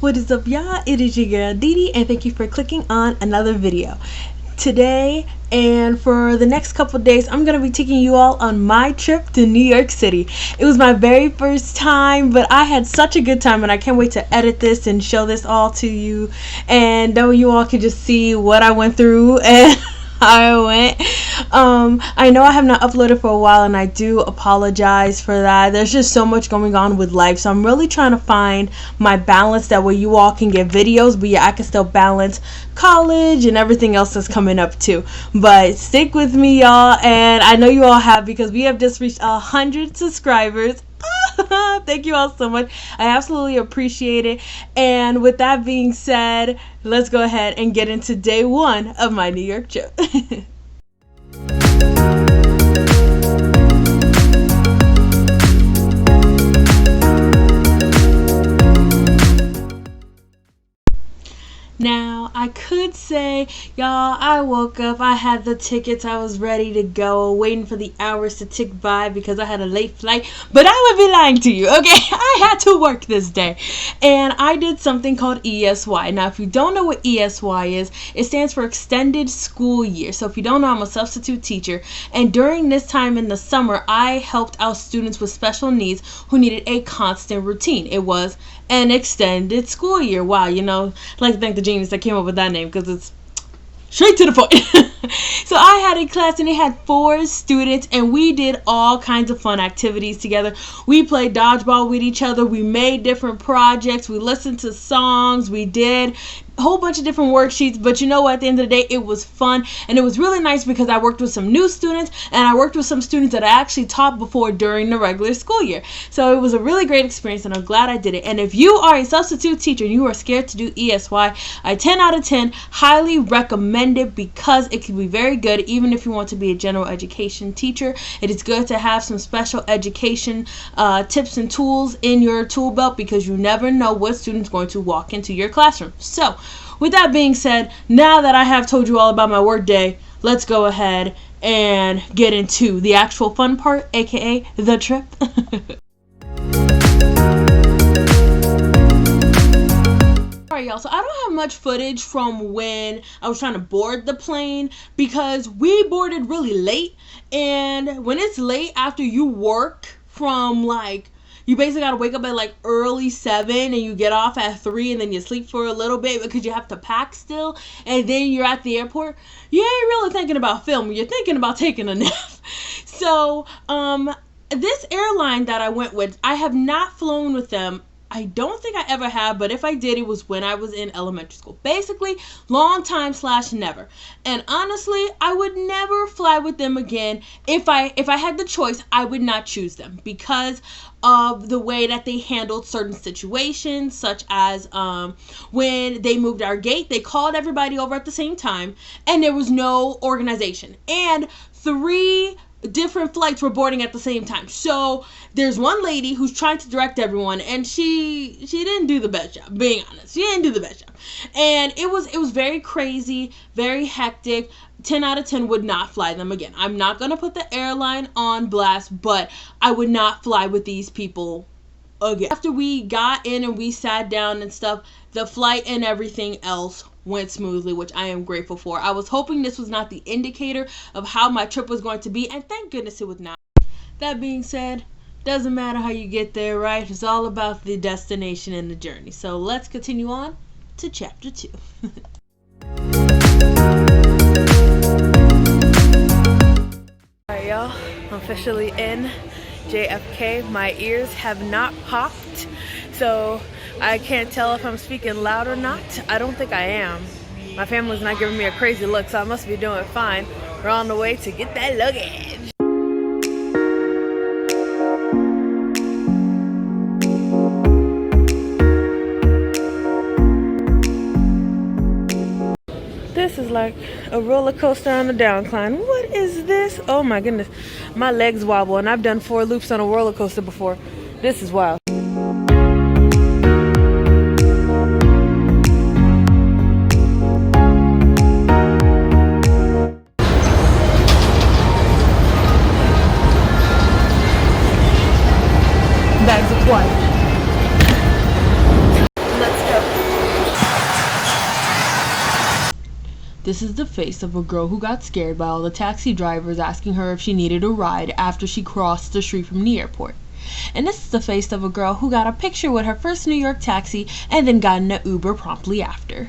What is up, y'all? It is your girl Didi, and thank you for clicking on another video. Today and for the next couple days, I'm going to be taking you all on my trip to New York City. It was my very first time, but I had such a good time, and I can't wait to edit this and show this all to you, and then you all can just see what I went through and I went. I know I have not uploaded for a while, and I do apologize for that. There's just so much going on with life, so I'm really trying to find my balance. That way you all can get videos, but yeah, I can still balance college and everything else that's coming up too. But stick with me, y'all, and I know you all have, because we have just reached 100 subscribers. Thank you all so much. I absolutely appreciate it. And with that being said, let's go ahead and get into day one of my New York trip. Now, I could say, y'all, I woke up, I had the tickets, I was ready to go, waiting for the hours to tick by because I had a late flight, but I would be lying to you, okay? I had to work this day, and I did something called ESY. Now, if you don't know what ESY is, it stands for Extended School Year. So if you don't know, I'm a substitute teacher, and during this time in the summer, I helped out students with special needs who needed a constant routine. It was an extended school year. Wow, you know, I'd like to thank the genius that came up with that name, because it's straight to the point. So I had a class, and it had 4 students, and we did all kinds of fun activities together. We played dodgeball with each other. We made different projects. We listened to songs. We did a whole bunch of different worksheets, but you know what, at the end of the day, it was fun, and it was really nice because I worked with some new students, and I worked with some students that I actually taught before during the regular school year. So it was a really great experience, and I'm glad I did it. And if you are a substitute teacher and you are scared to do ESY, I 10 out of 10 highly recommend it, because it can be very good even if you want to be a general education teacher. It is good to have some special education tips and tools in your tool belt, because you never know what student's going to walk into your classroom. So with that being said, now that I have told you all about my work day, let's go ahead and get into the actual fun part, aka the trip. Alright, y'all, so I don't have much footage from when I was trying to board the plane, because we boarded really late, and when it's late after you work from you basically gotta wake up at early 7, and you get off at 3, and then you sleep for a little bit because you have to pack still, and then you're at the airport. You ain't really thinking about filming, you're thinking about taking a nap. So this airline that I went with, I have not flown with them. I don't think I ever have, but if I did, it was when I was in elementary school. Basically, long time / never. And honestly, I would never fly with them again. If I had the choice, I would not choose them, because of the way that they handled certain situations, such as when they moved our gate, they called everybody over at the same time, and there was no organization. And 3 different flights were boarding at the same time. So there's one lady who's trying to direct everyone, and she didn't do the best job, being honest. She didn't do the best job. And it was very crazy, very hectic. 10 out of 10 would not fly them again. I'm not going to put the airline on blast, but I would not fly with these people again. After we got in and we sat down and stuff, the flight and everything else went smoothly, which I am grateful for. I was hoping this was not the indicator of how my trip was going to be, and thank goodness it was not. That being said, doesn't matter how you get there, right? It's all about the destination and the journey. So let's continue on to chapter 2. Alright, y'all, I'm officially in JFK. My ears have not popped, so I can't tell if I'm speaking loud or not. I don't think I am. My family's not giving me a crazy look, so I must be doing fine. We're on the way to get that luggage. This is like a roller coaster on a downcline. What is this? Oh my goodness. My legs wobble, and I've done 4 loops on a roller coaster before. This is wild. Bags of what? Let's go. This is the face of a girl who got scared by all the taxi drivers asking her if she needed a ride after she crossed the street from the airport. And this is the face of a girl who got a picture with her first New York taxi and then got in an Uber promptly after.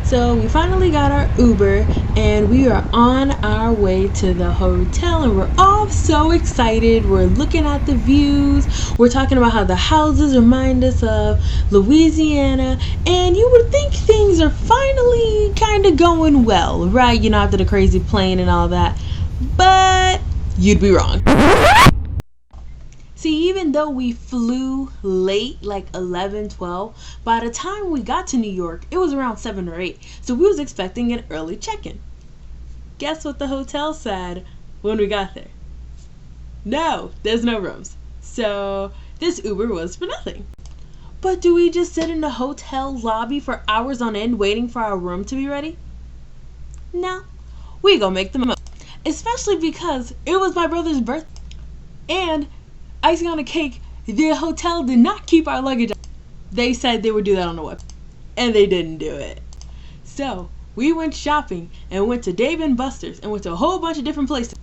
So we finally got our Uber and we are on our way to the hotel, and we're all so excited. We're looking at the views. We're talking about how the houses remind us of Louisiana, and you would think things are finally kind of going well, right? You know, after the crazy plane and all that. But you'd be wrong. See, even though we flew late, like 11, 12, by the time we got to New York, it was around 7 or 8. So we was expecting an early check-in. Guess what the hotel said when we got there? No, there's no rooms. So this Uber was for nothing. But do we just sit in the hotel lobby for hours on end waiting for our room to be ready? No, we gonna make the most. Especially because it was my brother's birthday. And icing on the cake, the hotel did not keep our luggage. They said they would do that on the web, and they didn't do it. So we went shopping and went to Dave & Buster's and went to a whole bunch of different places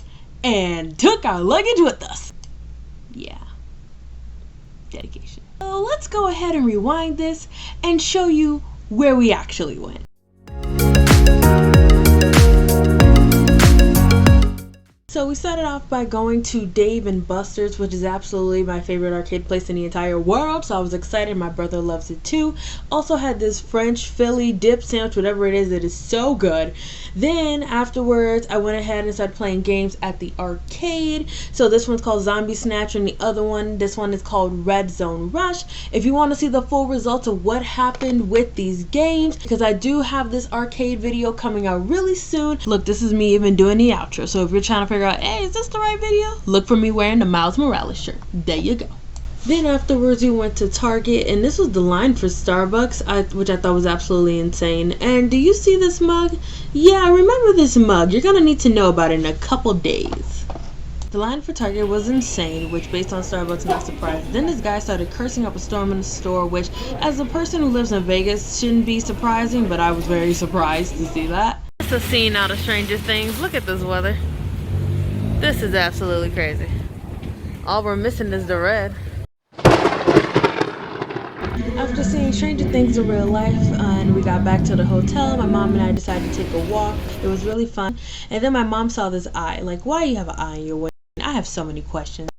and took our luggage with us. Yeah, dedication. So let's go ahead and rewind this and show you where we actually went. So we started off by going to Dave & Buster's, which is absolutely my favorite arcade place in the entire world. So I was excited. My brother loves it too. Also had this French Philly dip sandwich, whatever it is. It is so good. Then afterwards, I went ahead and started playing games at the arcade. So this one's called Zombie Snatcher, and the other one, this one is called Red Zone Rush. If you want to see the full results of what happened with these games, because I do have this arcade video coming out really soon. Look, this is me even doing the outro. So if you're trying to figure out, hey, is this the right video? Look for me wearing the Miles Morales shirt. There you go. Then afterwards we went to Target, and this was the line for Starbucks, which I thought was absolutely insane. And do you see this mug? Yeah, remember this mug. You're gonna need to know about it in a couple days. The line for Target was insane, which based on Starbucks, not surprised. Then this guy started cursing up a storm in the store, which as a person who lives in Vegas shouldn't be surprising, but I was very surprised to see that. It's a scene out of Stranger Things. Look at this weather. This is absolutely crazy. All we're missing is the red. After seeing Stranger Things in real life, and we got back to the hotel, my mom and I decided to take a walk. It was really fun. And then my mom saw this eye. Like, why you have an eye in your way? I have so many questions.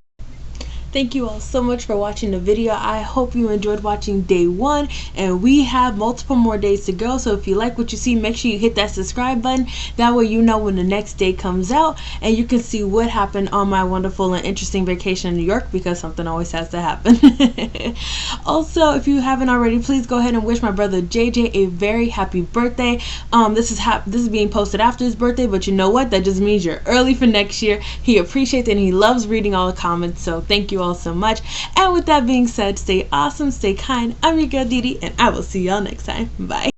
Thank you all so much for watching the video. I hope you enjoyed watching day 1, and we have multiple more days to go. So if you like what you see, make sure you hit that subscribe button. That way you know when the next day comes out, and you can see what happened on my wonderful and interesting vacation in New York, because something always has to happen. Also, if you haven't already, please go ahead and wish my brother JJ a very happy birthday. This is being posted after his birthday, but you know what? That just means you're early for next year. He appreciates it and he loves reading all the comments. So thank you all so much. And with that being said, stay awesome, stay kind. I'm your girl Didi, and I will see y'all next time. Bye.